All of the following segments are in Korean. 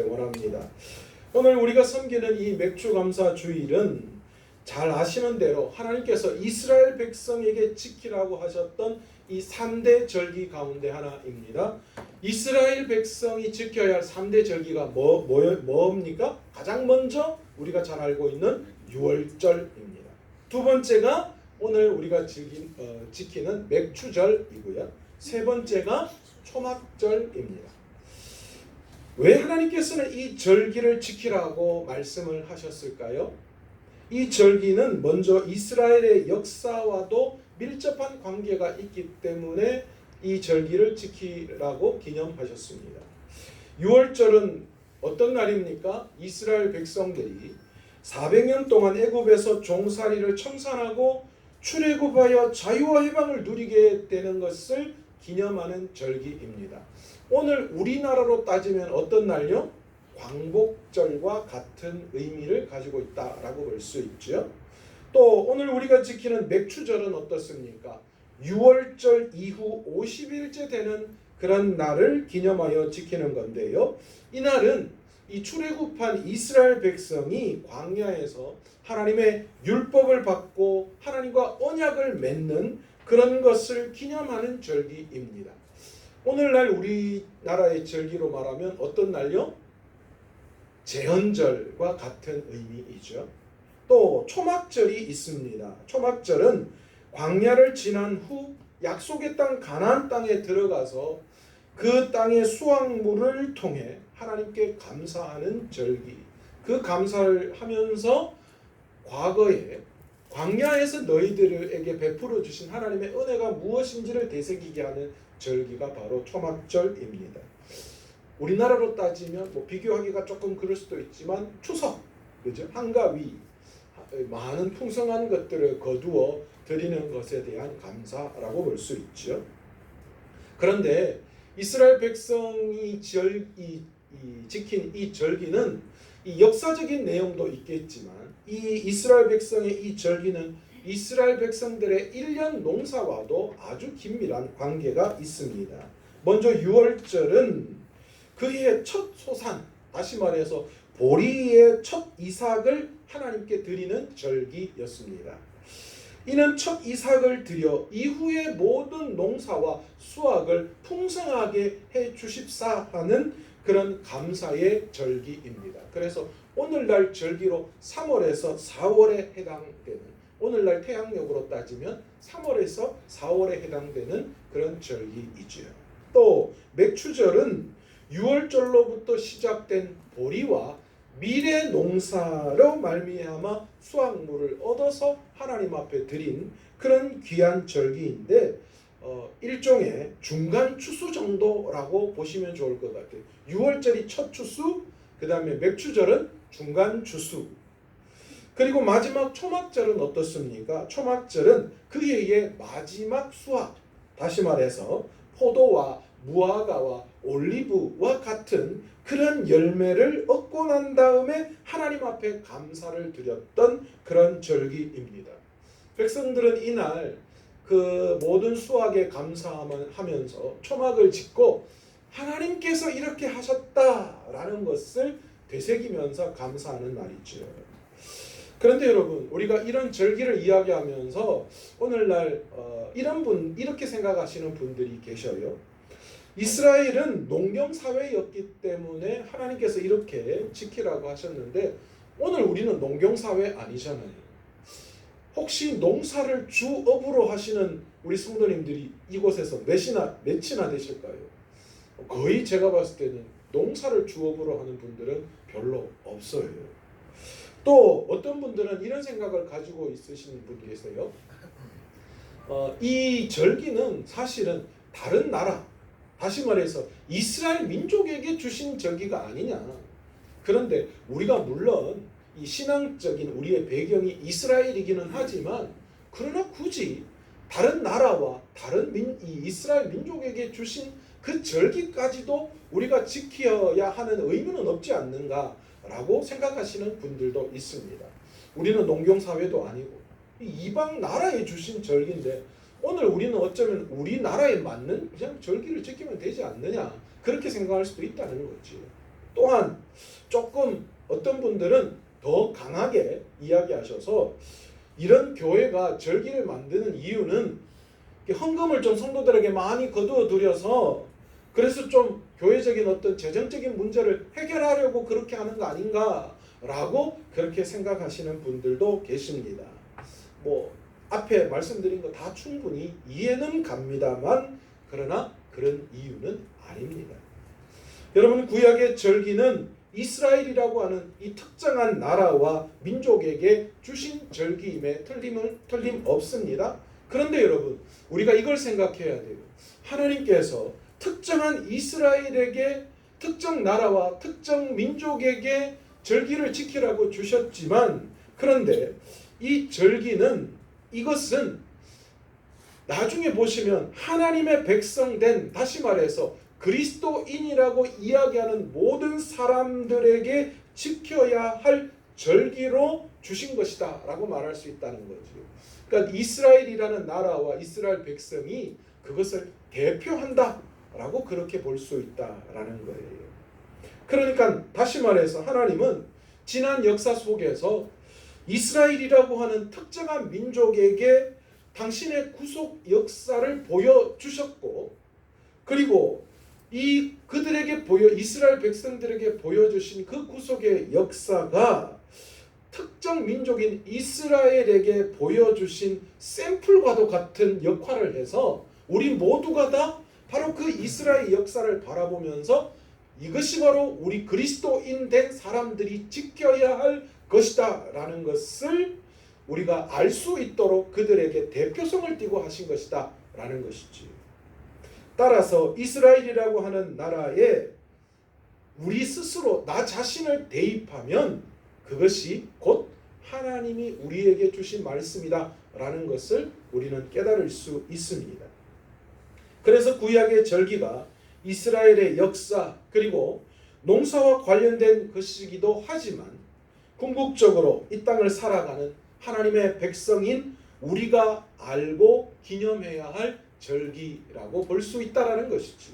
원합니다. 오늘 우리가 섬기는 이 맥주감사 주일은 잘 아시는 대로 하나님께서 이스라엘 백성에게 지키라고 하셨던 이 3대 절기 가운데 하나입니다. 이스라엘 백성이 지켜야 할 3대 절기가 뭡니까? 가장 먼저 우리가 잘 알고 있는 유월절입니다. 두 번째가 오늘 우리가 지키는 맥주절이고요. 세 번째가 초막절입니다. 왜 하나님께서는 이 절기를 지키라고 말씀을 하셨을까요? 이 절기는 먼저 이스라엘의 역사와도 밀접한 관계가 있기 때문에 이 절기를 지키라고 기념하셨습니다. 6월절은 어떤 날입니까? 이스라엘 백성들이 400년 동안 애굽에서 종살이를 청산하고 출애굽하여 자유와 해방을 누리게 되는 것을 기념하는 절기입니다. 오늘 우리나라로 따지면 어떤 날요? 광복절과 같은 의미를 가지고 있다라고 볼 수 있죠. 또 오늘 우리가 지키는 맥주절은 어떻습니까? 6월절 이후 50일째 되는 그런 날을 기념하여 지키는 건데요. 이 날은 이 출애굽한 이스라엘 백성이 광야에서 하나님의 율법을 받고 하나님과 언약을 맺는 그런 것을 기념하는 절기입니다. 오늘날 우리나라의 절기로 말하면 어떤 날요? 제헌절과 같은 의미이죠. 또 초막절이 있습니다. 초막절은 광야를 지난 후 약속의 땅 가나안 땅에 들어가서 그 땅의 수확물을 통해 하나님께 감사하는 절기. 그 감사를 하면서 과거에 광야에서 너희들에게 베풀어 주신 하나님의 은혜가 무엇인지를 되새기게 하는 절기가 바로 초막절입니다. 우리나라로 따지면 비교하기가 조금 그럴 수도 있지만 추석, 그죠? 한가위, 많은 풍성한 것들을 거두어 드리는 것에 대한 감사라고 볼 수 있죠. 그런데 이스라엘 백성이 지킨 이 절기는 이 역사적인 내용도 있겠지만 이 이스라엘 백성의 이 절기는 이스라엘 백성들의 1년 농사와도 아주 긴밀한 관계가 있습니다. 먼저 6월절은 그의 첫 소산, 다시 말해서 보리의 첫 이삭을 하나님께 드리는 절기였습니다. 이는 첫 이삭을 드려 이후의 모든 농사와 수확을 풍성하게 해 주십사 하는 그런 감사의 절기입니다. 그래서 오늘날 절기로 3월에서 4월에 해당되는, 오늘날 태양력으로 따지면 3월에서 4월에 해당되는 그런 절기이죠. 또 맥주절은 6월절로부터 시작된 보리와 미래 농사로 말미암아 수확물을 얻어서 하나님 앞에 드린 그런 귀한 절기인데 일종의 중간 추수 정도라고 보시면 좋을 것 같아요. 6월절이 첫 추수, 그 다음에 맥주절은 중간 추수, 그리고 마지막 초막절은 어떻습니까? 초막절은 그 해의 마지막 수확, 다시 말해서 포도와 무화과와 올리브와 같은 그런 열매를 얻고 난 다음에 하나님 앞에 감사를 드렸던 그런 절기입니다. 백성들은 이날 그 모든 수확에 감사하면서 초막을 짓고 하나님께서 이렇게 하셨다라는 것을 되새기면서 감사하는 날이죠. 그런데 여러분, 우리가 이런 절기를 이야기하면서 오늘날 이렇게 생각하시는 분들이 계셔요. 이스라엘은 농경사회였기 때문에 하나님께서 이렇게 지키라고 하셨는데 오늘 우리는 농경사회 아니잖아요. 혹시 농사를 주업으로 하시는 우리 성도님들이 이곳에서 몇이나 되실까요? 거의 제가 봤을 때는 농사를 주업으로 하는 분들은 별로 없어요. 또 어떤 분들은 이런 생각을 가지고 있으시는 분 계세요. 이 절기는 사실은 다른 나라, 다시 말해서 이스라엘 민족에게 주신 절기가 아니냐. 그런데 우리가 물론 이 신앙적인 우리의 배경이 이스라엘이기는 하지만 그러나 굳이 다른 나라와 다른 이 이스라엘 민족에게 주신 그 절기까지도 우리가 지켜야 하는 의무는 없지 않는가라고 생각하시는 분들도 있습니다. 우리는 농경사회도 아니고 이방 나라에 주신 절기인데 오늘 우리는 어쩌면 우리나라에 맞는 그냥 절기를 지키면 되지 않느냐, 그렇게 생각할 수도 있다는 거지. 또한 조금 어떤 분들은 더 강하게 이야기하셔서 이런 교회가 절기를 만드는 이유는 헌금을 좀 성도들에게 많이 거두어 들여서 그래서 좀 교회적인 어떤 재정적인 문제를 해결하려고 그렇게 하는 거 아닌가라고 그렇게 생각하시는 분들도 계십니다. 뭐 앞에 말씀드린 거 다 충분히 이해는 갑니다만 그러나 그런 이유는 아닙니다. 여러분, 구약의 절기는 이스라엘이라고 하는 이 특정한 나라와 민족에게 주신 절기임에 틀림없습니다. 그런데 여러분, 우리가 이걸 생각해야 돼요. 하나님께서 특정한 이스라엘에게, 특정 나라와 특정 민족에게 절기를 지키라고 주셨지만, 그런데 이 절기는, 이것은 나중에 보시면 하나님의 백성된, 다시 말해서 그리스도인이라고 이야기하는 모든 사람들에게 지켜야 할 절기로 주신 것이다 라고 말할 수 있다는 거죠. 그러니까 이스라엘이라는 나라와 이스라엘 백성이 그것을 대표한다 라고 그렇게 볼 수 있다라는 거예요. 그러니까 다시 말해서 하나님은 지난 역사 속에서 이스라엘이라고 하는 특정한 민족에게 당신의 구속 역사를 보여주셨고, 그리고 그들에게 이스라엘 백성들에게 보여주신 그 구속의 역사가 특정 민족인 이스라엘에게 보여주신 샘플과도 같은 역할을 해서 우리 모두가 다 바로 그 이스라엘 역사를 바라보면서 이것이 바로 우리 그리스도인 된 사람들이 지켜야 할 것이다 라는 것을 우리가 알 수 있도록 그들에게 대표성을 띠고 하신 것이다 라는 것이지. 따라서 이스라엘이라고 하는 나라에 우리 스스로 나 자신을 대입하면 그것이 곧 하나님이 우리에게 주신 말씀이다 라는 것을 우리는 깨달을 수 있습니다. 그래서 구약의 절기가 이스라엘의 역사 그리고 농사와 관련된 것이기도 하지만 궁극적으로 이 땅을 살아가는 하나님의 백성인 우리가 알고 기념해야 할 절기라고 볼 수 있다라는 것이지.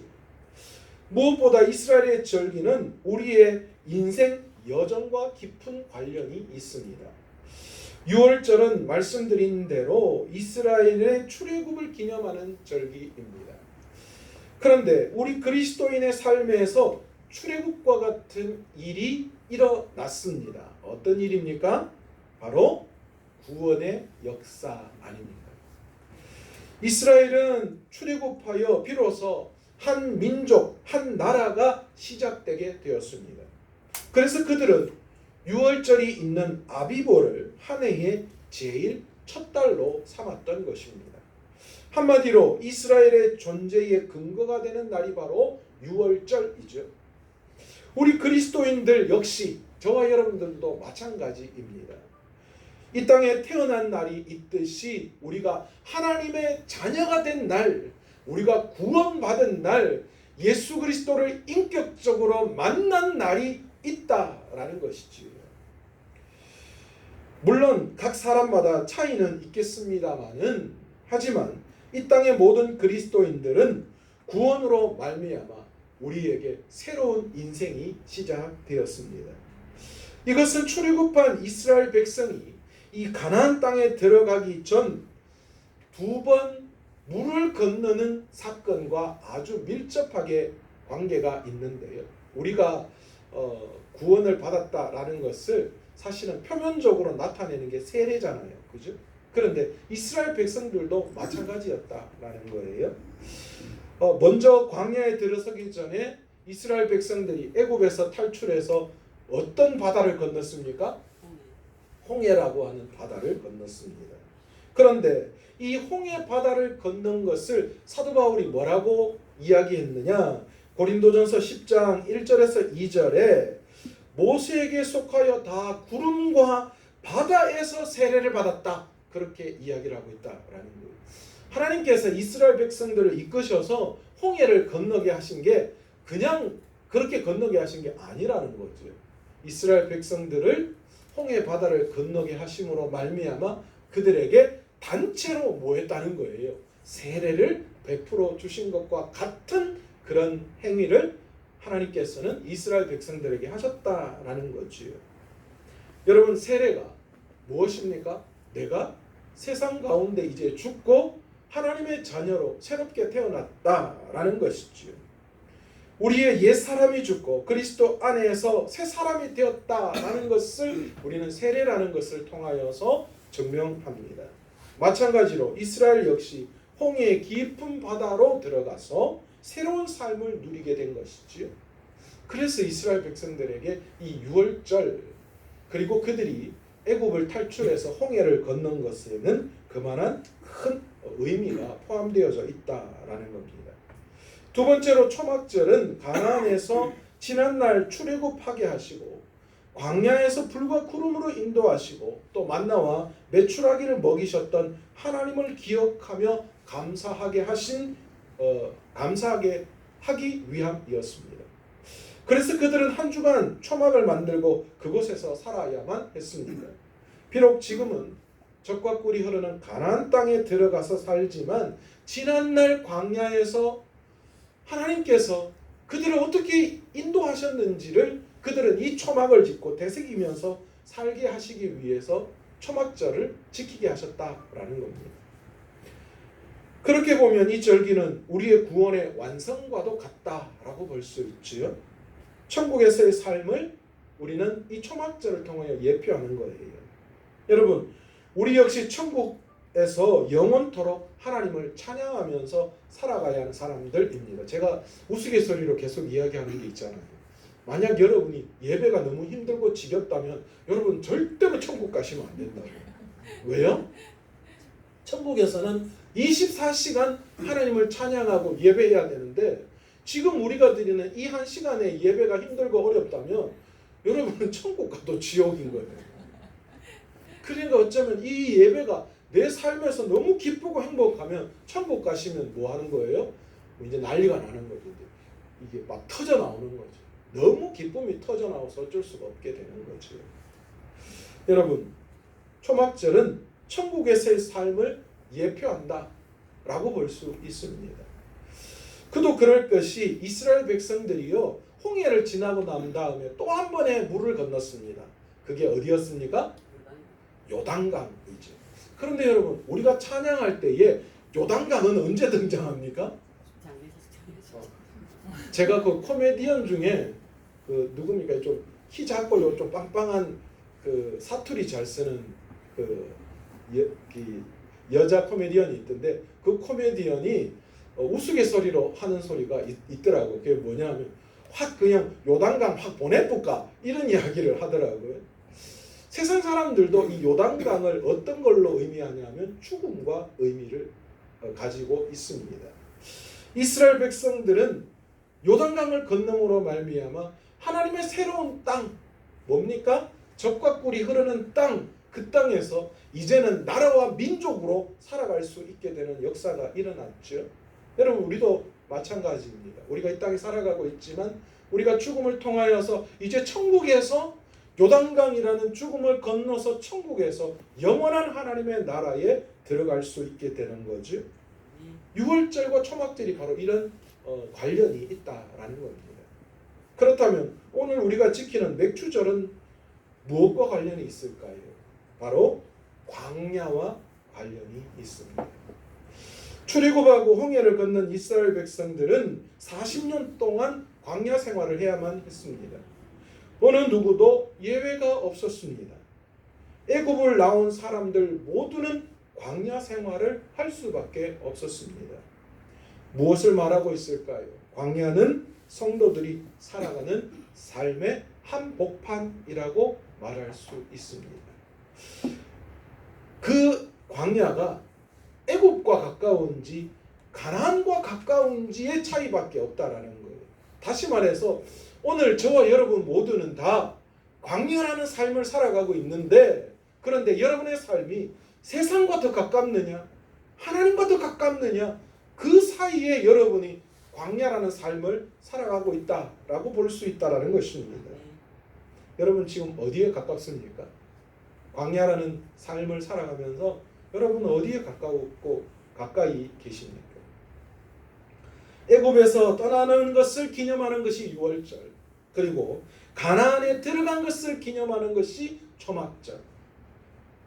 무엇보다 이스라엘의 절기는 우리의 인생 여정과 깊은 관련이 있습니다. 6월절은 말씀드린 대로 이스라엘의 출애굽을 기념하는 절기입니다. 그런데 우리 그리스도인의 삶에서 출애굽과 같은 일이 일어났습니다. 어떤 일입니까? 바로 구원의 역사 아닙니까? 이스라엘은 출애굽하여 비로소 한 민족, 한 나라가 시작되게 되었습니다. 그래서 그들은 6월절이 있는 아비보를 한 해의 제일 첫 달로 삼았던 것입니다. 한마디로 이스라엘의 존재의 근거가 되는 날이 바로 6월절이죠. 우리 그리스도인들 역시 저와 여러분들도 마찬가지입니다. 이 땅에 태어난 날이 있듯이 우리가 하나님의 자녀가 된 날, 우리가 구원받은 날, 예수 그리스도를 인격적으로 만난 날이 있다라는 것이지요. 물론 각 사람마다 차이는 있겠습니다만은, 하지만 이 땅의 모든 그리스도인들은 구원으로 말미암아 우리에게 새로운 인생이 시작되었습니다. 이것은 출애굽한 이스라엘 백성이 이 가나안 땅에 들어가기 전 2번 물을 건너는 사건과 아주 밀접하게 관계가 있는데요. 우리가 구원을 받았다라는 것을 사실은 표면적으로 나타내는 게 세례잖아요. 그죠? 그런데 이스라엘 백성들도 마찬가지였다라는 거예요. 먼저 광야에 들어서기 전에 이스라엘 백성들이 애굽에서 탈출해서 어떤 바다를 건넜습니까? 홍해라고 하는 바다를 건넜습니다. 그런데 이 홍해 바다를 건넌 것을 사도 바울이 뭐라고 이야기했느냐? 고린도전서 10장 1절에서 2절에 모세에게 속하여 다 구름과 바다에서 세례를 받았다. 그렇게 이야기를 하고 있다라는 거예요. 하나님께서 이스라엘 백성들을 이끄셔서 홍해를 건너게 하신 게 그냥 그렇게 건너게 하신 게 아니라는 거죠. 이스라엘 백성들을 홍해 바다를 건너게 하심으로 말미암아 그들에게 단체로 모였다는 거예요. 세례를 베풀어 주신 것과 같은 그런 행위를 하나님께서는 이스라엘 백성들에게 하셨다라는 거지요. 여러분, 세례가 무엇입니까? 내가 세상 가운데 이제 죽고 하나님의 자녀로 새롭게 태어났다라는 것이지요. 우리의 옛 사람이 죽고 그리스도 안에서 새 사람이 되었다라는 것을 우리는 세례라는 것을 통하여서 증명합니다. 마찬가지로 이스라엘 역시 홍해의 깊은 바다로 들어가서 새로운 삶을 누리게 된 것이지요. 그래서 이스라엘 백성들에게 이 유월절, 그리고 그들이 애굽을 탈출해서 홍해를 건넌 것에는 그만한 큰 의미가 포함되어져 있다라는 겁니다. 두 번째로 초막절은 가나안에서 지난날 출애굽하게 하시고 광야에서 불과 구름으로 인도하시고 또 만나와 메추라기를 먹이셨던 하나님을 기억하며 감사하게 하기 위함이었습니다. 그래서 그들은 한 주간 초막을 만들고 그곳에서 살아야만 했습니다. 비록 지금은 젖과 꿀이 흐르는 가나안 땅에 들어가서 살지만 지난날 광야에서 하나님께서 그들을 어떻게 인도하셨는지를 그들은 이 초막을 짓고 되새기면서 살게 하시기 위해서 초막절을 지키게 하셨다라는 겁니다. 그렇게 보면 이 절기는 우리의 구원의 완성과도 같다라고 볼 수 있지요. 천국에서의 삶을 우리는 이 초막절을 통하여 예표하는 거예요. 여러분, 우리 역시 천국에서 영원토록 하나님을 찬양하면서 살아가야 하는 사람들입니다. 제가 우스갯소리로 계속 이야기하는 게 있잖아요. 만약 여러분이 예배가 너무 힘들고 지겹다면 여러분 절대로 천국 가시면 안 된다고요. 왜요? 천국에서는 24시간 하나님을 찬양하고 예배해야 되는데 지금 우리가 드리는 이 한 시간에 예배가 힘들고 어렵다면 여러분은 천국 가도 지옥인 거예요. 그러니까 어쩌면 이 예배가 내 삶에서 너무 기쁘고 행복하면 천국 가시면 뭐 하는 거예요? 이제 난리가 나는 거죠. 이게 막 터져 나오는 거죠. 너무 기쁨이 터져 나와서 어쩔 수가 없게 되는 거죠. 여러분, 초막절은 천국에서의 삶을 예표한다라고 볼 수 있습니다. 그도 그럴 것이 이스라엘 백성들이요 홍해를 지나고 난 다음에 또 한 번의 물을 건넜습니다. 그게 어디였습니까? 요단강이죠. 그런데 여러분, 우리가 찬양할 때에 요단강은 언제 등장합니까? 제가 그 코미디언 중에 그 누굽니까? 좀 키 작고 좀 빵빵한 그 사투리 잘 쓰는 그 여자 코미디언이 있던데 그 코미디언이 우스갯소리로 하는 소리가 있더라고요. 그게 뭐냐면 확 그냥 요단강 확 보내볼까 이런 이야기를 하더라고요. 세상 사람들도 이 요단강을 어떤 걸로 의미하냐면 죽음과 의미를 가지고 있습니다. 이스라엘 백성들은 요단강을 건너므로 말미암아 하나님의 새로운 땅, 뭡니까? 젖과 꿀이 흐르는 땅, 그 땅에서 이제는 나라와 민족으로 살아갈 수 있게 되는 역사가 일어났죠. 여러분, 우리도 마찬가지입니다. 우리가 이 땅에 살아가고 있지만 우리가 죽음을 통하여서 이제 천국에서 요단강이라는 죽음을 건너서 천국에서 영원한 하나님의 나라에 들어갈 수 있게 되는 거죠. 유월절과 초막절이 바로 이런 관련이 있다라는 겁니다. 그렇다면 오늘 우리가 지키는 맥주절은 무엇과 관련이 있을까요? 바로 광야와 관련이 있습니다. 출애굽하고 홍해를 건넌 이스라엘 백성들은 40년 동안 광야 생활을 해야만 했습니다. 어느 누구도 예외가 없었습니다. 애굽을 나온 사람들 모두는 광야 생활을 할 수밖에 없었습니다. 무엇을 말하고 있을까요? 광야는 성도들이 살아가는 삶의 한복판이라고 말할 수 있습니다. 그 광야가 애굽과 가까운지 가나안과 가까운지의 차이밖에 없다라는 거예요. 다시 말해서 오늘 저와 여러분 모두는 다 광야라는 삶을 살아가고 있는데 그런데 여러분의 삶이 세상과 더 가깝느냐 하나님과 더 가깝느냐 그 사이에 여러분이 광야라는 삶을 살아가고 있다라고 볼 수 있다라는 것입니다. 여러분 지금 어디에 가깝습니까? 광야라는 삶을 살아가면서 여러분은 어디에 가까이 계십니까? 애굽에서 떠나는 것을 기념하는 것이 유월절, 그리고 가나안에 들어간 것을 기념하는 것이 초막절.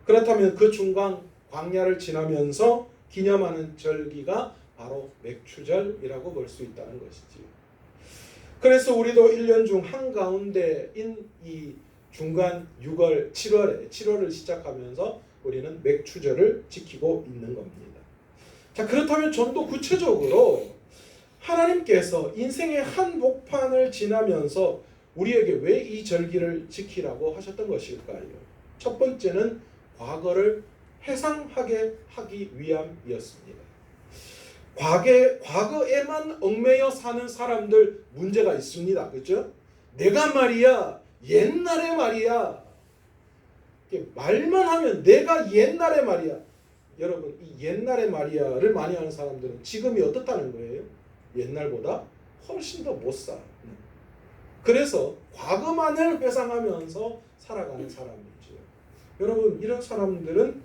그렇다면 그 중간 광야를 지나면서 기념하는 절기가 바로 맥추절이라고 볼 수 있다는 것이지요. 그래서 우리도 1년 중 한가운데인 이 중간 6월, 7월을 시작하면서 우리는 맥추절을 지키고 있는 겁니다. 자, 그렇다면 좀 더 구체적으로 하나님께서 인생의 한복판을 지나면서 우리에게 왜 이 절기를 지키라고 하셨던 것일까요? 첫 번째는 과거를 회상하게 하기 위함이었습니다. 과거에만 얽매여 사는 사람들 문제가 있습니다. 그렇죠? 내가 말이야, 옛날에 말이야, 말만 하면 내가 옛날에 말이야. 여러분, 이 옛날에 말이야를 많이 하는 사람들은 지금이 어떻다는 거예요? 옛날보다 훨씬 더 못 살아. 그래서 과거만을 회상하면서 살아가는 사람이죠. 여러분, 이런 사람들은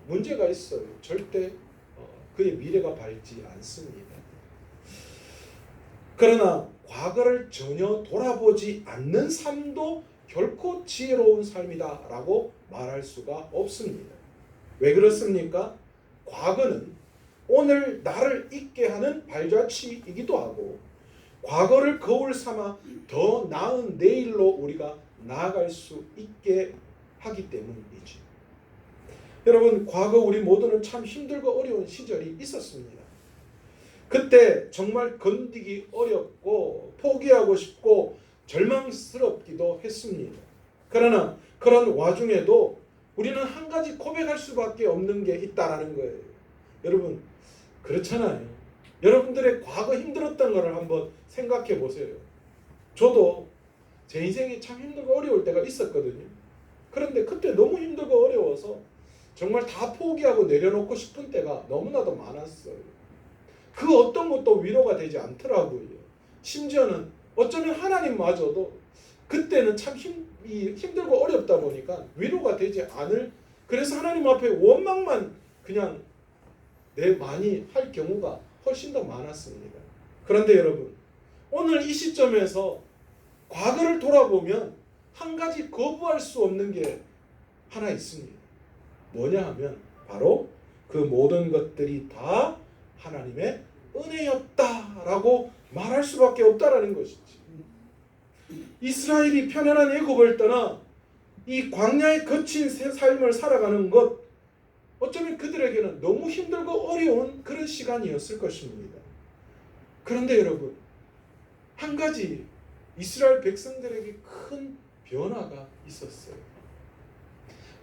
문제가 있어요. 절대 그의 미래가 밝지 않습니다. 그러나 과거를 전혀 돌아보지 않는 삶도 결코 지혜로운 삶이다라고 말할 수가 없습니다. 왜 그렇습니까? 과거는 오늘 나를 있게 하는 발자취이기도 하고, 과거를 거울 삼아 더 나은 내일로 우리가 나아갈 수 있게 하기 때문이지. 여러분, 과거 우리 모두는 참 힘들고 어려운 시절이 있었습니다. 그때 정말 견디기 어렵고 포기하고 싶고 절망스럽기도 했습니다. 그러나 그런 와중에도 우리는 한 가지 고백할 수밖에 없는 게 있다라는 거예요. 여러분, 그렇잖아요. 여러분들의 과거 힘들었던 것을 한번 생각해 보세요. 저도 제 인생이 참 힘들고 어려울 때가 있었거든요. 그런데 그때 너무 힘들고 어려워서 정말 다 포기하고 내려놓고 싶은 때가 너무나도 많았어요. 그 어떤 것도 위로가 되지 않더라고요. 심지어는 어쩌면 하나님마저도 그때는 참 힘들고 어렵다 보니까 위로가 되지 않을, 그래서 하나님 앞에 원망만 그냥 많이 할 경우가 훨씬 더 많았습니다. 그런데 여러분, 오늘 이 시점에서 과거를 돌아보면 한 가지 거부할 수 없는 게 하나 있습니다. 뭐냐 하면 바로 그 모든 것들이 다 하나님의 은혜였다라고 말할 수밖에 없다라는 것이지. 이스라엘이 편안한 애굽을 떠나 이 광야에 거친 새 삶을 살아가는 것, 어쩌면 그들에게는 너무 힘들고 어려운 그런 시간이었을 것입니다. 그런데 여러분, 한 가지 이스라엘 백성들에게 큰 변화가 있었어요.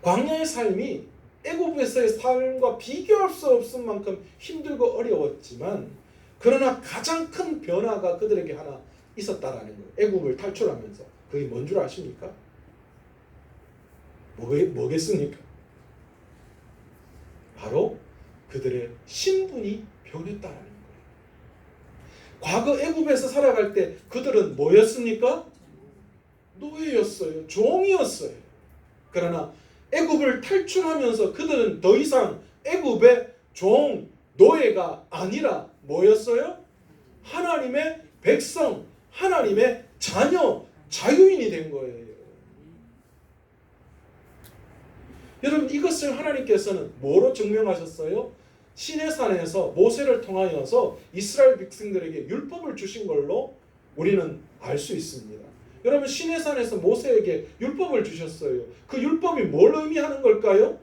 광야의 삶이 애굽에서의 삶과 비교할 수 없을 만큼 힘들고 어려웠지만, 그러나 가장 큰 변화가 그들에게 하나 있었다라는 거예요. 애굽을 탈출하면서. 그게 뭔 줄 아십니까? 뭐겠습니까? 바로 그들의 신분이 변했다라는 거예요. 과거 애굽에서 살아갈 때 그들은 뭐였습니까? 노예였어요. 종이었어요. 그러나 애굽을 탈출하면서 그들은 더 이상 애굽의 종, 노예가 아니라 뭐였어요? 하나님의 백성, 하나님의 자녀, 자유인이 된 거예요. 여러분, 이것을 하나님께서는 뭐로 증명하셨어요? 시내산에서 모세를 통하여서 이스라엘 백성들에게 율법을 주신 걸로 우리는 알 수 있습니다. 여러분, 시내산에서 모세에게 율법을 주셨어요. 그 율법이 뭘 의미하는 걸까요?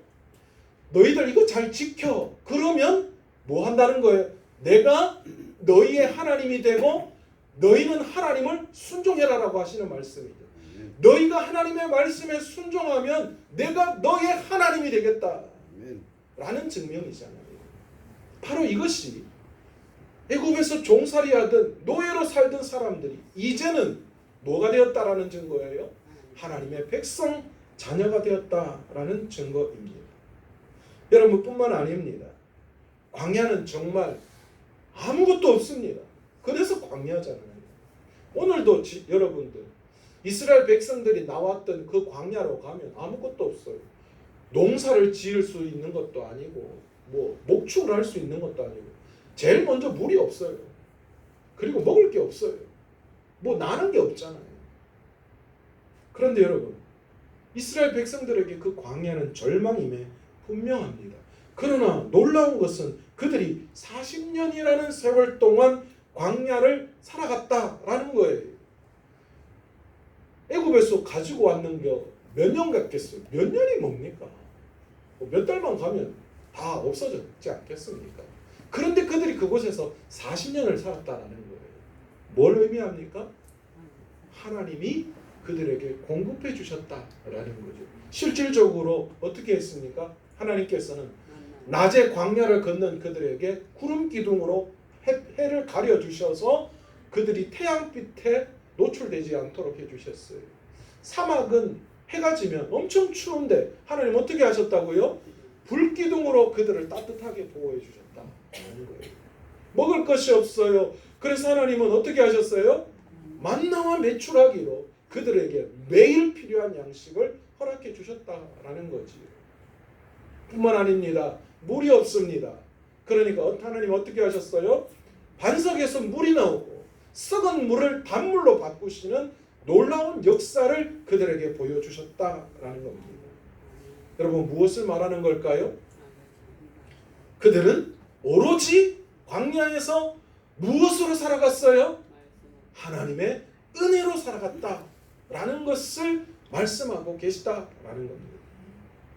너희들 이거 잘 지켜. 그러면 뭐 한다는 거예요? 내가 너희의 하나님이 되고 너희는 하나님을 순종해라라고 하시는 말씀이죠. 너희가 하나님의 말씀에 순종하면 내가 너의 하나님이 되겠다 라는 증명이잖아요. 바로 이것이 애굽에서 종살이하던 노예로 살던 사람들이 이제는 뭐가 되었다라는 증거예요? 하나님의 백성, 자녀가 되었다라는 증거입니다. 여러분, 뿐만 아닙니다. 광야는 정말 아무것도 없습니다. 그래서 광야잖아요. 오늘도 여러분들 이스라엘 백성들이 나왔던 그 광야로 가면 아무것도 없어요. 농사를 지을 수 있는 것도 아니고 뭐 목축을 할 수 있는 것도 아니고 제일 먼저 물이 없어요. 그리고 먹을 게 없어요. 뭐 나는 게 없잖아요. 그런데 여러분, 이스라엘 백성들에게 그 광야는 절망임에 분명합니다. 그러나 놀라운 것은 그들이 40년이라는 세월 동안 광야를 살아갔다라는 거예요. 애굽에서 가지고 왔는 게 몇 년 같겠어요? 몇 년이 뭡니까? 몇 달만 가면 다 없어졌지 않겠습니까? 그런데 그들이 그곳에서 40년을 살았다라는 거예요. 뭘 의미합니까? 하나님이 그들에게 공급해 주셨다라는 거죠. 실질적으로 어떻게 했습니까? 하나님께서는 낮에 광야를 걷는 그들에게 구름 기둥으로 해를 가려 주셔서 그들이 태양빛에 노출되지 않도록 해주셨어요. 사막은 해가 지면 엄청 추운데 하나님 어떻게 하셨다고요? 불기둥으로 그들을 따뜻하게 보호해 주셨다는 거예요. 먹을 것이 없어요. 그래서 하나님은 어떻게 하셨어요? 만나와 메추라기로 그들에게 매일 필요한 양식을 허락해 주셨다라는 거지. 뿐만 아닙니다. 물이 없습니다. 그러니까 하나님 어떻게 하셨어요? 반석에서 물이 나오고 썩은 물을 단물로 바꾸시는 놀라운 역사를 그들에게 보여주셨다라는 겁니다. 여러분, 무엇을 말하는 걸까요? 그들은 오로지 광야에서 무엇으로 살아갔어요? 하나님의 은혜로 살아갔다라는 것을 말씀하고 계시다라는 겁니다.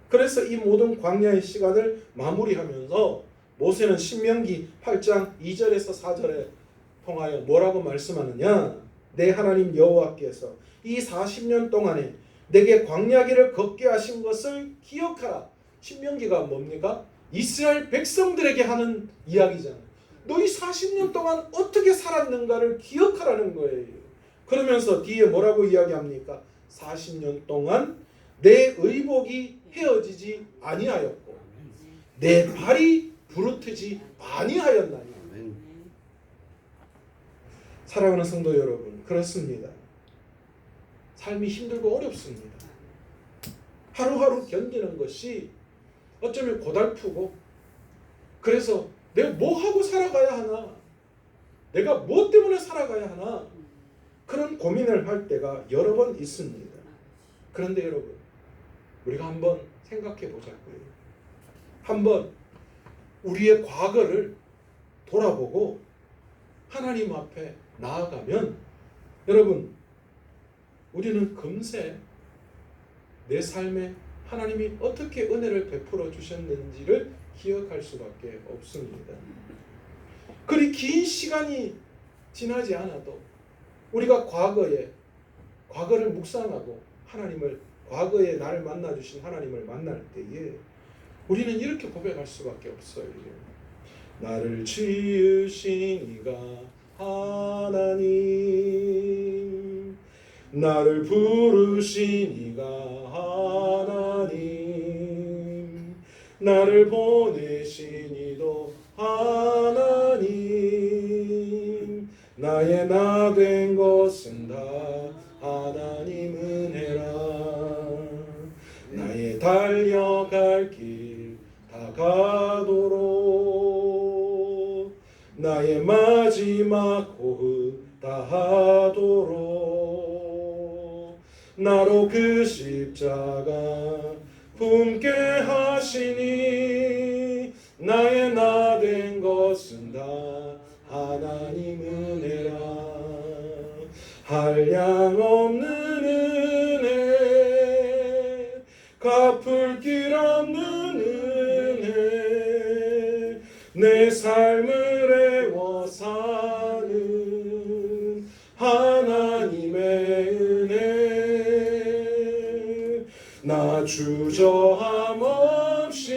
그래서 이 모든 광야의 시간을 마무리하면서 모세는 신명기 8장 2절에서 4절에 통하여 뭐라고 말씀하느냐? 내 하나님 여호와께서 이 40년 동안에 내게 광야길을 걷게 하신 것을 기억하라. 신명기가 뭡니까? 이스라엘 백성들에게 하는 이야기잖아요. 너희 40년 동안 어떻게 살았는가를 기억하라는 거예요. 그러면서 뒤에 뭐라고 이야기합니까? 40년 동안 내 의복이 헤어지지 아니하였고 내 발이 부르트지 아니하였나니. 사랑하는 성도 여러분, 그렇습니다. 삶이 힘들고 어렵습니다. 하루하루 견디는 것이 어쩌면 고달프고, 그래서 내가 뭐 하고 살아가야 하나, 내가 뭐 때문에 살아가야 하나, 그런 고민을 할 때가 여러 번 있습니다. 그런데 여러분, 우리가 한번 생각해 보자고요. 한번 우리의 과거를 돌아보고 하나님 앞에 나아가면 여러분, 우리는 금세 내 삶에 하나님이 어떻게 은혜를 베풀어 주셨는지를 기억할 수밖에 없습니다. 그리 긴 시간이 지나지 않아도 우리가 과거를 묵상하고 하나님을, 과거에 나를 만나 주신 하나님을 만날 때에 우리는 이렇게 고백할 수밖에 없어요. 나를 지으신 이가 하나님, 나를 부르신 이가 하나님, 나를 보내신 이도 하나님, 나의 나 된 것은 다 하나님 은혜라. 나의 달려갈 길 다가도록, 나의 마지막 호흡 다하도록 나로 그 십자가 품게 하시니, 나의 나 된 것은 다 하나님 은혜라. 한량없는 은혜, 갚을 길 없는 은혜, 내 삶을 애워 사는 하나님의 은혜. 나 주저함 없이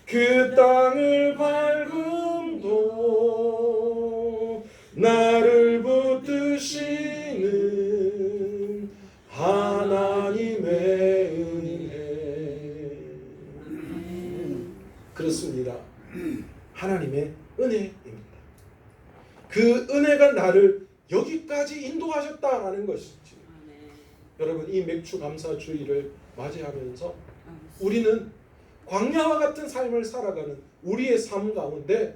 그 땅을 밟음도 나를 붙드시는 하나님의 은혜. 그렇습니다. 하나님의 은혜입니다. 그 은혜가 나를 여기까지 인도하셨다라는 것이지. 여러분, 이 맥주 감사 주일을 맞이하면서 우리는 광야와 같은 삶을 살아가는 우리의 삶 가운데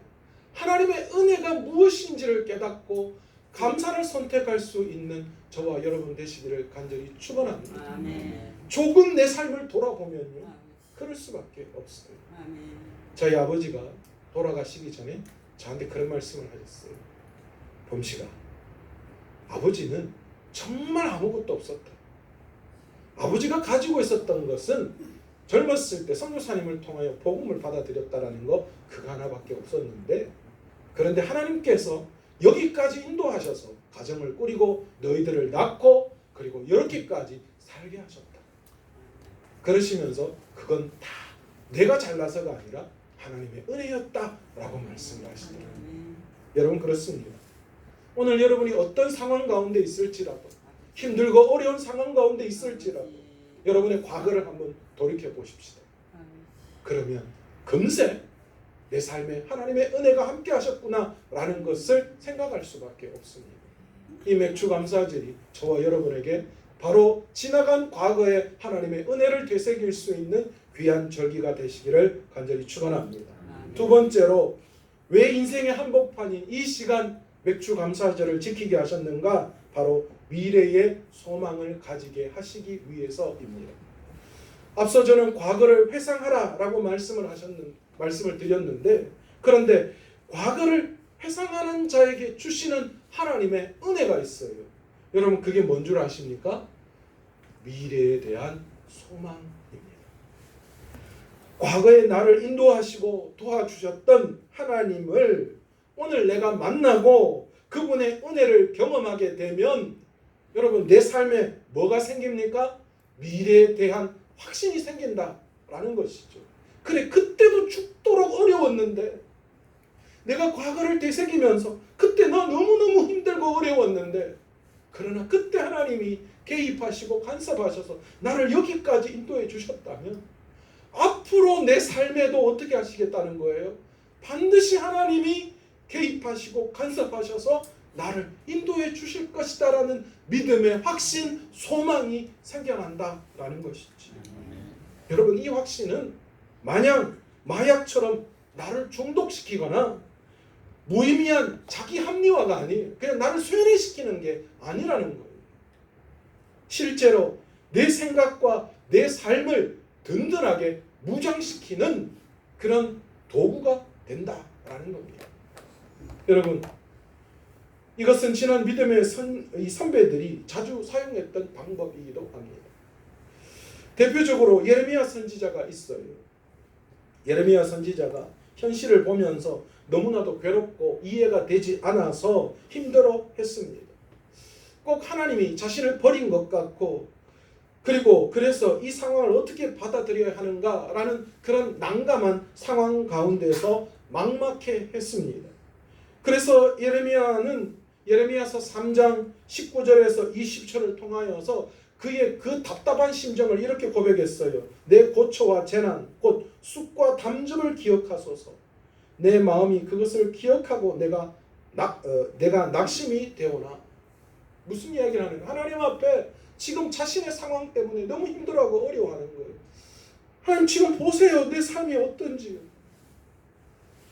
하나님의 은혜가 무엇인지를 깨닫고 감사를 선택할 수 있는 저와 여러분 되시기를 간절히 축원합니다. 아멘. 조금 내 삶을 돌아보면요, 그럴 수밖에 없어요. 아멘. 저희 아버지가 돌아가시기 전에 저한테 그런 말씀을 하셨어요. 범씨가, 아버지는 정말 아무것도 없었다. 아버지가 가지고 있었던 것은 젊었을 때 선교사님을 통하여 복음을 받아들였다라는 거 그거 하나밖에 없었는데, 그런데 하나님께서 여기까지 인도하셔서 가정을 꾸리고 너희들을 낳고 그리고 이렇게까지 살게 하셨다. 그러시면서 그건 다 내가 잘나서가 아니라 하나님의 은혜였다라고 말씀을 하시더라고요. 여러분, 그렇습니다. 오늘 여러분이 어떤 상황 가운데 있을지라도, 힘들고 어려운 상황 가운데 있을지라도 여러분의 과거를 한번 돌이켜 보십시다. 그러면 금세 내 삶에 하나님의 은혜가 함께 하셨구나라는 것을 생각할 수밖에 없습니다. 이 맥주 감사절이 저와 여러분에게 바로 지나간 과거의 하나님의 은혜를 되새길 수 있는 귀한 절기가 되시기를 간절히 축원합니다. 두 번째로, 왜 인생의 한복판인 이 시간 맥주 감사절을 지키게 하셨는가? 바로 미래의 소망을 가지게 하시기 위해서입니다. 앞서 저는 과거를 회상하라라고 말씀을 드렸는데, 그런데 과거를 회상하는 자에게 주시는 하나님의 은혜가 있어요. 여러분, 그게 뭔 줄 아십니까? 미래에 대한 소망입니다. 과거에 나를 인도하시고 도와주셨던 하나님을 오늘 내가 만나고 그분의 은혜를 경험하게 되면 여러분, 내 삶에 뭐가 생깁니까? 미래에 대한 확신이 생긴다라는 것이죠. 그래, 그때도 죽도록 어려웠는데, 내가 과거를 되새기면서 그때 나 너무너무 힘들고 어려웠는데, 그러나 그때 하나님이 개입하시고 간섭하셔서 나를 여기까지 인도해 주셨다면 앞으로 내 삶에도 어떻게 하시겠다는 거예요? 반드시 하나님이 개입하시고 간섭하셔서 나를 인도해 주실 것이다라는 믿음의 확신, 소망이 생겨난다라는 것이지. 여러분, 이 확신은 마냥 마약처럼 나를 중독시키거나 무의미한 자기 합리화가 아니에요. 그냥 나를 쇠뇌시키는 게 아니라는 거예요. 실제로 내 생각과 내 삶을 든든하게 무장시키는 그런 도구가 된다라는 겁니다. 여러분, 이것은 지난 믿음의 선배들이 자주 사용했던 방법이기도 합니다. 대표적으로 예레미야 선지자가 있어요. 예레미야 선지자가 현실을 보면서 너무나도 괴롭고 이해가 되지 않아서 힘들어 했습니다. 꼭 하나님이 자신을 버린 것 같고, 그리고 그래서 이 상황을 어떻게 받아들여야 하는가라는 그런 난감한 상황 가운데서 막막해 했습니다. 그래서 예레미야는 예레미야서 3장 19절에서 20절을 통하여서 그의 그 답답한 심정을 이렇게 고백했어요. 내 고초와 재난 곧 쑥과 담즙을 기억하소서. 내 마음이 그것을 기억하고 내가 낙심이 되오나. 무슨 이야기를 하는 거예요? 하나님 앞에 지금 자신의 상황 때문에 너무 힘들어하고 어려워하는 거예요. 하나님, 지금 보세요. 내 삶이 어떤지.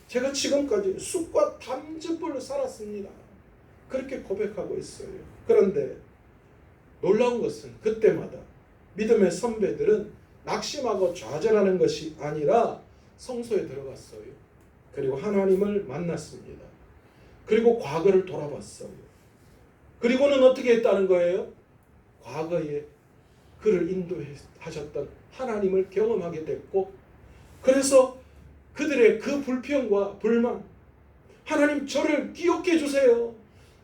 제가 지금까지 쑥과 담즙을 살았습니다. 그렇게 고백하고 있어요. 그런데 놀라운 것은 그때마다 믿음의 선배들은 낙심하고 좌절하는 것이 아니라 성소에 들어갔어요. 그리고 하나님을 만났습니다. 그리고 과거를 돌아봤어요. 그리고는 어떻게 했다는 거예요? 과거에 그를 인도하셨던 하나님을 경험하게 됐고, 그래서 그들의 그 불평과 불만, 하나님 저를 기억해 주세요.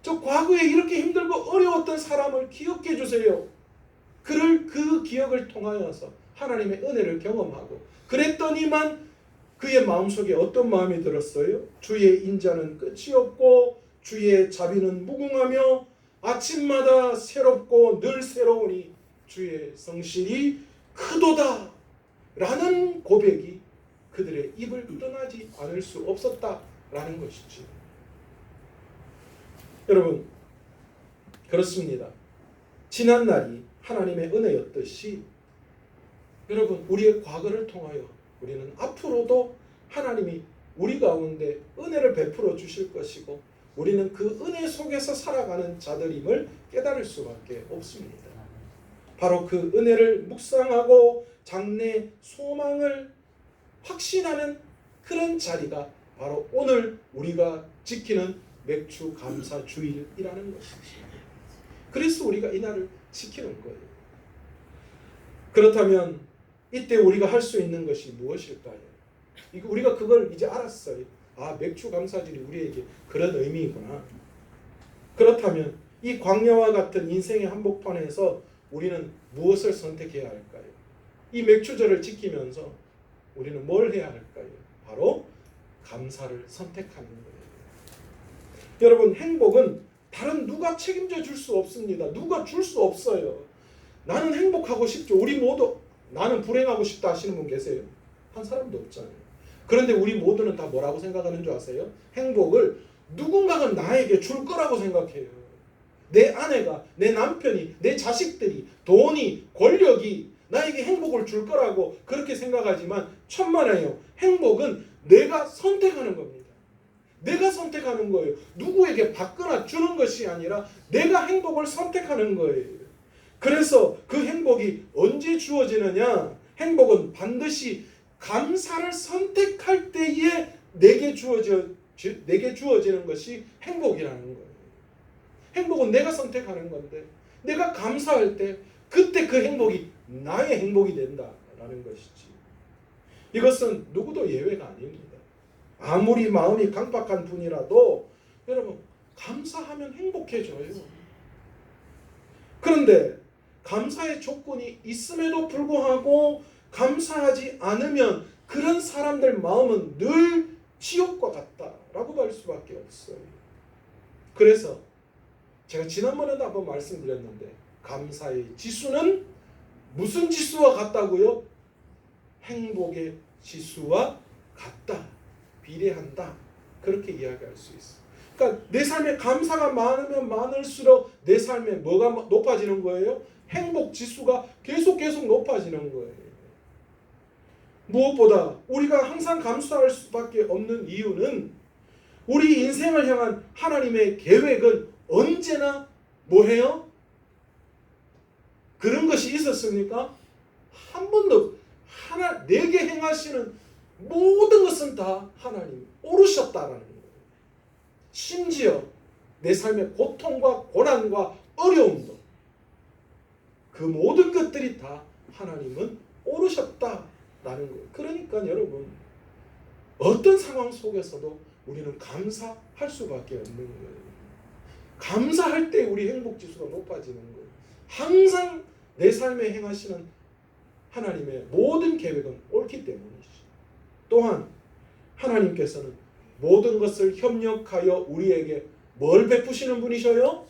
저 과거에 이렇게 힘들고 어려웠던 사람을 기억해 주세요. 그 기억을 통하여서 하나님의 은혜를 경험하고, 그랬더니만 그의 마음속에 어떤 마음이 들었어요? 주의 인자는 끝이 없고 주의 자비는 무궁하며 아침마다 새롭고 늘 새로우니 주의 성실이 크도다 라는 고백이 그들의 입을 떠나지 않을 수 없었다라는 것이지. 여러분, 그렇습니다. 지난날이 하나님의 은혜였듯이 여러분, 우리의 과거를 통하여 우리는 앞으로도 하나님이 우리 가운데 은혜를 베풀어 주실 것이고 우리는 그 은혜 속에서 살아가는 자들임을 깨달을 수밖에 없습니다. 바로 그 은혜를 묵상하고 장래 소망을 확신하는 그런 자리가 바로 오늘 우리가 지키는 맥주 감사 주일이라는 것입니다. 그래서 우리가 이날을 지키는 거예요. 그렇다면 이때 우리가 할 수 있는 것이 무엇일까요? 우리가 그걸 이제 알았어요. 아, 맥주 감사주일이 우리에게 그런 의미이구나. 그렇다면 이 광야와 같은 인생의 한복판에서 우리는 무엇을 선택해야 할까요? 이 맥주절을 지키면서 우리는 뭘 해야 할까요? 바로 감사를 선택하는 거예요. 여러분, 행복은 다른 누가 책임져 줄 수 없습니다. 누가 줄 수 없어요. 나는 행복하고 싶죠. 우리 모두 나는 불행하고 싶다 하시는 분 계세요? 한 사람도 없잖아요. 그런데 우리 모두는 다 뭐라고 생각하는 줄 아세요? 행복을 누군가가 나에게 줄 거라고 생각해요. 내 아내가, 내 남편이, 내 자식들이, 돈이, 권력이 나에게 행복을 줄 거라고 그렇게 생각하지만 천만에요. 행복은 내가 선택하는 겁니다. 내가 선택하는 거예요. 누구에게 받거나 주는 것이 아니라 내가 행복을 선택하는 거예요. 그래서 그 행복이 언제 주어지느냐? 행복은 반드시 감사를 선택할 때에 내게 주어지는 것이 행복이라는 거예요. 행복은 내가 선택하는 건데 내가 감사할 때 그때 그 행복이 나의 행복이 된다라는 것이지. 이것은 누구도 예외가 아닙니다. 아무리 마음이 강박한 분이라도 여러분 감사하면 행복해져요. 그런데 감사의 조건이 있음에도 불구하고 감사하지 않으면 그런 사람들 마음은 늘 지옥과 같다라고 말 수밖에 없어요. 그래서 제가 지난번에도 한번 말씀드렸는데 감사의 지수는 무슨 지수와 같다고요? 행복의 지수와 같다, 비례한다, 그렇게 이야기할 수 있어요. 그러니까 내 삶에 감사가 많으면 많을수록 내 삶에 뭐가 높아지는 거예요? 행복 지수가 계속 높아지는 거예요. 무엇보다 우리가 항상 감사할 수밖에 없는 이유는 우리 인생을 향한 하나님의 계획은 언제나 뭐해요? 그런 것이 있었습니까? 한 번도 내게 행하시는 모든 것은 다 하나님 오르셨다라는 거예요. 심지어 내 삶의 고통과 고난과 어려움도 그 모든 것들이 다 하나님은 오르셨다라는 거예요. 그러니까 여러분 어떤 상황 속에서도 우리는 감사할 수밖에 없는 거예요. 감사할 때 우리 행복지수가 높아지는 거예요. 항상 내 삶에 행하시는 하나님의 모든 계획은 옳기 때문이죠. 또한 하나님께서는 모든 것을 협력하여 우리에게 뭘 베푸시는 분이셔요?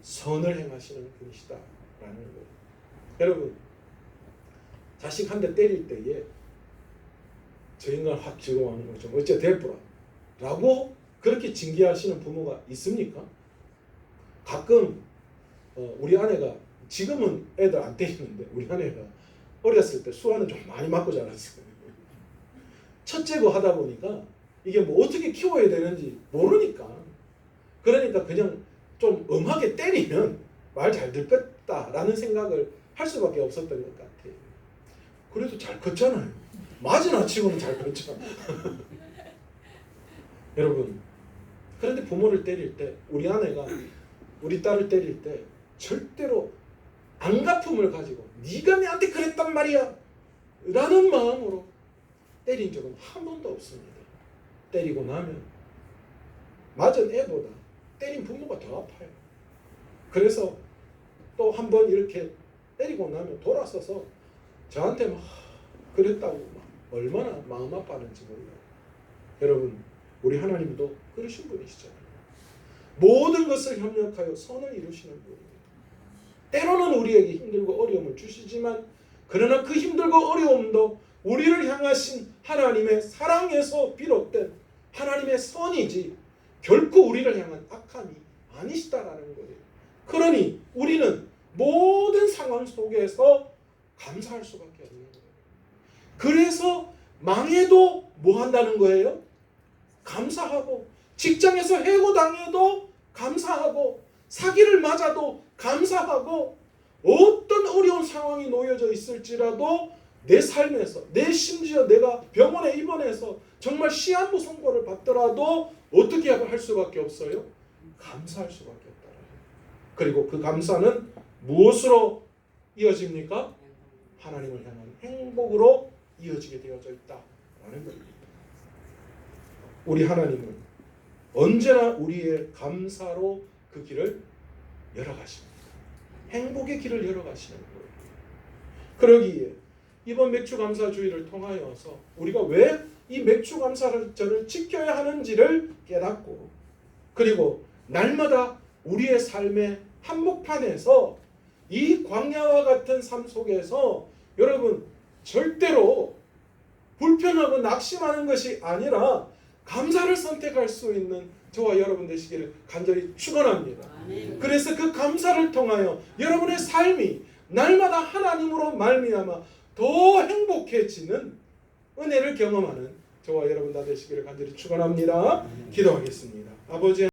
선을 행하시는 분이시다라는 거예요. 여러분 자식 한 대 때릴 때에 저 인간 확 즐거워하는 거 좀 어째 될뿌라 라고 그렇게 징계하시는 부모가 있습니까? 가끔 우리 아내가 지금은 애들 안 때리는데 우리 아내가 어렸을 때 수아는 좀 많이 맞고 자랐어요. 첫째고 하다 보니까 이게 뭐 어떻게 키워야 되는지 모르니까 그러니까 그냥 좀 엄하게 때리면 말 잘 듣겠다라는 생각을 할 수밖에 없었던 것 같아요. 그래도 잘 컸잖아요. 맞은 아치고는 잘 컸죠. 여러분 그런데 부모를 때릴 때 우리 아내가 우리 딸을 때릴 때 절대로 안갚음을 가지고 네가 내한테 그랬단 말이야 라는 마음으로 때린 적은 한 번도 없습니다. 때리고 나면 맞은 애보다 때린 부모가 더 아파요. 그래서 또 한 번 이렇게 때리고 나면 돌아서서 저한테 막 그랬다고 막 얼마나 마음 아파하는지 몰라요. 여러분 우리 하나님도 그러신 분이시잖아요. 모든 것을 협력하여 선을 이루시는 분입니다. 때로는 우리에게 힘들고 어려움을 주시지만 그러나 그 힘들고 어려움도 우리를 향하신 하나님의 사랑에서 비롯된 하나님의 선이지 결코 우리를 향한 악함이 아니시다라는 거예요. 그러니 우리는 모든 상황 속에서 감사할 수밖에 없는 거예요. 그래서 망해도 뭐 한다는 거예요? 감사하고, 직장에서 해고당해도 감사하고, 사기를 맞아도 감사하고, 어떤 어려운 상황이 놓여져 있을지라도 내 삶에서, 심지어 내가 병원에 입원해서 정말 시한부 선고를 받더라도 어떻게 할 수밖에 없어요? 감사할 수밖에 없다. 그리고 그 감사는 무엇으로 이어집니까? 하나님을 향한 행복으로 이어지게 되어져 있다라는 겁니다. 우리 하나님은 언제나 우리의 감사로 그 길을 열어가십니다. 행복의 길을 열어가시는 거예요. 그러기에 이번 맥주감사주의를 통하여서 우리가 왜 이 맥주감사절을 지켜야 하는지를 깨닫고, 그리고 날마다 우리의 삶의 한복판에서 이 광야와 같은 삶 속에서 여러분 절대로 불평하고 낙심하는 것이 아니라 감사를 선택할 수 있는 저와 여러분 되시기를 간절히 축원합니다. 그래서 그 감사를 통하여 여러분의 삶이 날마다 하나님으로 말미암아 더 행복해지는 은혜를 경험하는 저와 여러분 다 되시기를 간절히 축원합니다. 기도하겠습니다. 아버지